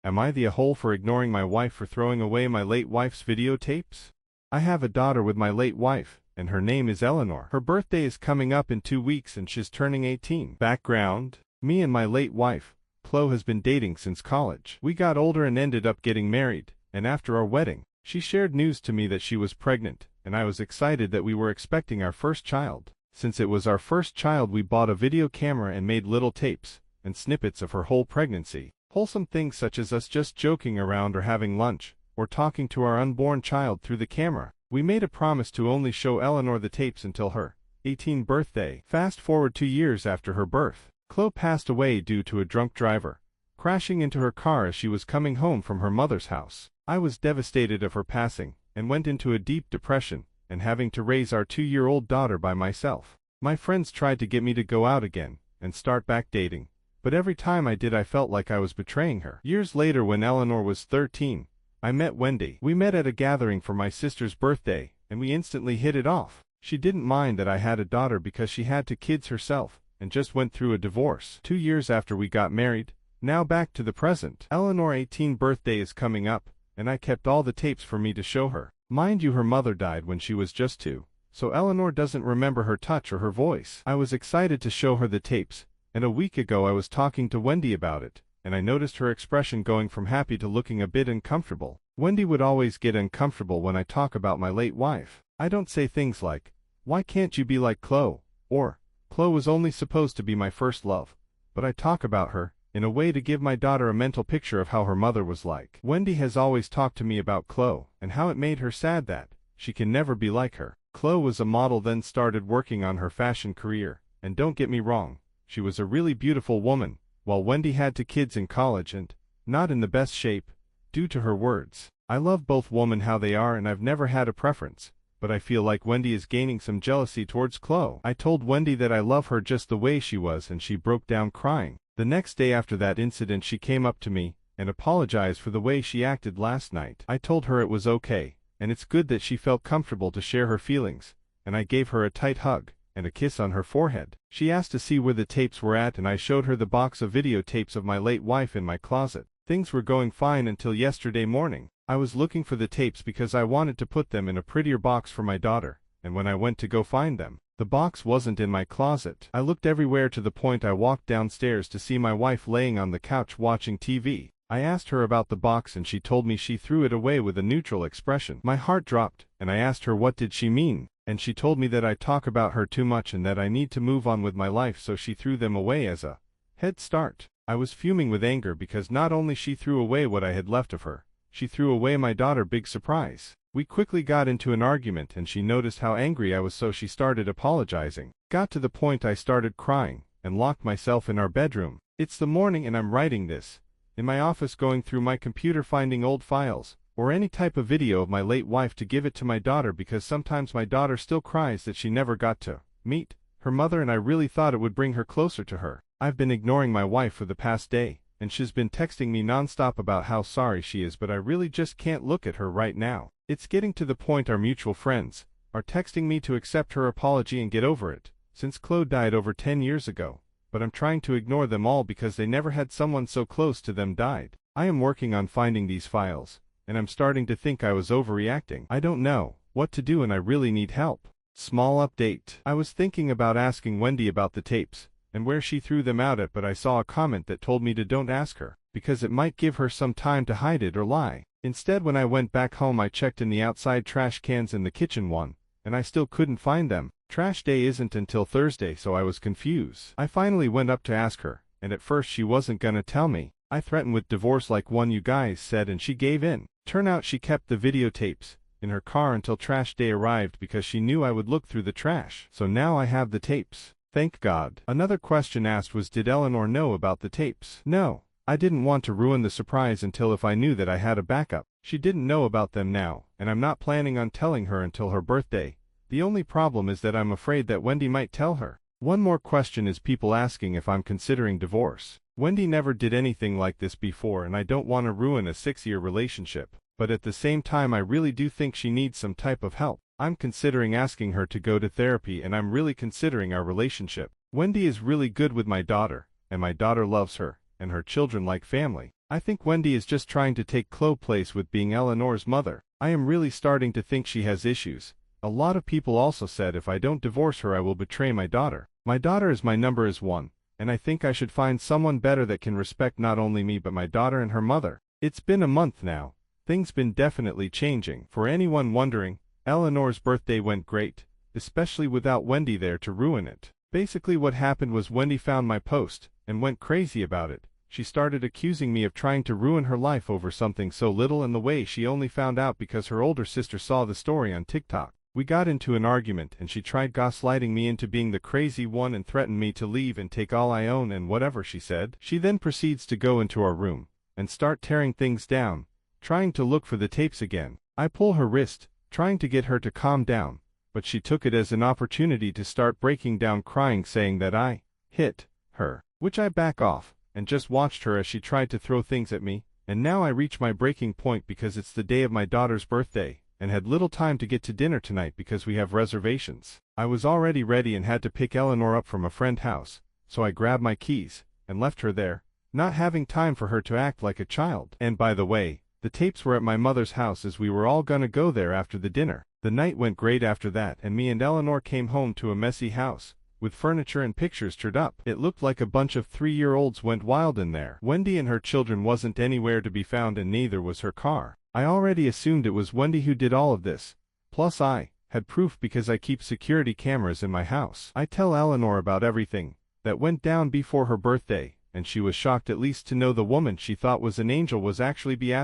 Am I the a-hole for ignoring my wife for throwing away my late wife's videotapes? I have a daughter with my late wife, and her name is Eleanor. Her birthday is coming up in 2 weeks and she's turning 18. Background: me and my late wife, Chloe, has been dating since college. We got older and ended up getting married, and after our wedding, she shared news to me that she was pregnant, and I was excited that we were expecting our first child. Since it was our first child, we bought a video camera and made little tapes and snippets of her whole pregnancy. Wholesome things such as us just joking around or having lunch, or talking to our unborn child through the camera. We made a promise to only show Eleanor the tapes until her 18th birthday. Fast forward 2 years after her birth, Chloe passed away due to a drunk driver crashing into her car as she was coming home from her mother's house. I was devastated of her passing, and went into a deep depression, and having to raise our 2-year-old daughter by myself. My friends tried to get me to go out again and start back dating, but every time I did I felt like I was betraying her. Years later, when Eleanor was 13, I met Wendy. We met at a gathering for my sister's birthday, and we instantly hit it off. She didn't mind that I had a daughter because she had 2 kids herself, and just went through a divorce. 2 years after we got married, now back to the present. Eleanor's 18th birthday is coming up, and I kept all the tapes for me to show her. Mind you, her mother died when she was just 2, so Eleanor doesn't remember her touch or her voice. I was excited to show her the tapes, and a week ago I was talking to Wendy about it, and I noticed her expression going from happy to looking a bit uncomfortable. Wendy would always get uncomfortable when I talk about my late wife. I don't say things like, "Why can't you be like Chloe?" or "Chloe was only supposed to be my first love," but I talk about her in a way to give my daughter a mental picture of how her mother was like. Wendy has always talked to me about Chloe, and how it made her sad that she can never be like her. Chloe was a model, then started working on her fashion career, and don't get me wrong, she was a really beautiful woman, while Wendy had 2 kids in college and not in the best shape, due to her words. I love both women how they are, and I've never had a preference, but I feel like Wendy is gaining some jealousy towards Chloe. I told Wendy that I love her just the way she was, and she broke down crying. The next day after that incident, she came up to me and apologized for the way she acted last night. I told her it was okay, and it's good that she felt comfortable to share her feelings, and I gave her a tight hug and a kiss on her forehead. She asked to see where the tapes were at, and I showed her the box of videotapes of my late wife in my closet. Things were going fine until yesterday morning. I was looking for the tapes because I wanted to put them in a prettier box for my daughter, and when I went to go find them, the box wasn't in my closet. I looked everywhere to the point I walked downstairs to see my wife laying on the couch watching TV. I asked her about the box and she told me she threw it away with a neutral expression. My heart dropped, and I asked her what did she mean, and she told me that I talk about her too much and that I need to move on with my life, so she threw them away as a head start. I was fuming with anger because not only she threw away what I had left of her, she threw away my daughter. Big surprise. We quickly got into an argument and she noticed how angry I was, so she started apologizing. Got to the point I started crying and locked myself in our bedroom. It's the morning and I'm writing this in my office, going through my computer finding old files or any type of video of my late wife to give it to my daughter, because sometimes my daughter still cries that she never got to meet her mother, and I really thought it would bring her closer to her. I've been ignoring my wife for the past day, and she's been texting me nonstop about how sorry she is, but I really just can't look at her right now. It's getting to the point our mutual friends are texting me to accept her apology and get over it, since Chloe died over 10 years ago, but I'm trying to ignore them all because they never had someone so close to them died. I am working on finding these files, and I'm starting to think I was overreacting. I don't know what to do and I really need help. Small update. I was thinking about asking Wendy about the tapes and where she threw them out at, but I saw a comment that told me to don't ask her, because it might give her some time to hide it or lie. Instead, when I went back home, I checked in the outside trash cans in the kitchen one, and I still couldn't find them. Trash day isn't until Thursday, so I was confused. I finally went up to ask her, and at first she wasn't gonna tell me. I threatened with divorce like one you guys said, and she gave in. Turn out she kept the videotapes in her car until trash day arrived because she knew I would look through the trash. So now I have the tapes. Thank God. Another question asked was, did Eleanor know about the tapes? No. I didn't want to ruin the surprise until if I knew that I had a backup. She didn't know about them now, and I'm not planning on telling her until her birthday. The only problem is that I'm afraid that Wendy might tell her. One more question is people asking if I'm considering divorce. Wendy never did anything like this before, and I don't want to ruin a 6-year relationship. But at the same time, I really do think she needs some type of help. I'm considering asking her to go to therapy, and I'm really considering our relationship. Wendy is really good with my daughter, and my daughter loves her, and her children like family. I think Wendy is just trying to take Chloe's place with being Eleanor's mother. I am really starting to think she has issues. A lot of people also said if I don't divorce her I will betray my daughter. My daughter is my number one, and I think I should find someone better that can respect not only me but my daughter and her mother. It's been a month now. Things been definitely changing. For anyone wondering, Eleanor's birthday went great, especially without Wendy there to ruin it. Basically what happened was Wendy found my post, and went crazy about it. She started accusing me of trying to ruin her life over something so little, and the way she only found out because her older sister saw the story on TikTok. We got into an argument and she tried gaslighting me into being the crazy one and threatened me to leave and take all I own and whatever she said. She then proceeds to go into our room and start tearing things down, trying to look for the tapes again. I pull her wrist, trying to get her to calm down, but she took it as an opportunity to start breaking down crying, saying that I hit her, which I back off and just watched her as she tried to throw things at me. And now I reach my breaking point because it's the day of my daughter's birthday, and had little time to get to dinner tonight because we have reservations. I was already ready and had to pick Eleanor up from a friend's house, so I grabbed my keys and left her there, not having time for her to act like a child. And by the way, the tapes were at my mother's house as we were all gonna go there after the dinner. The night went great after that, and me and Eleanor came home to a messy house, with furniture and pictures turned up. It looked like a bunch of 3-year-olds went wild in there. Wendy and her children wasn't anywhere to be found, and neither was her car. I already assumed it was Wendy who did all of this. Plus I had proof because I keep security cameras in my house. I tell Eleanor about everything that went down before her birthday, and she was shocked at least to know the woman she thought was an angel was actually B**********.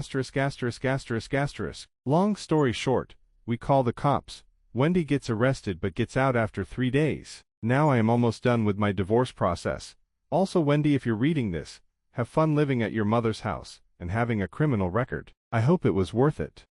Long story short, we call the cops. Wendy gets arrested but gets out after 3 days. Now I am almost done with my divorce process. Also, Wendy, if you're reading this, have fun living at your mother's house and having a criminal record. I hope it was worth it.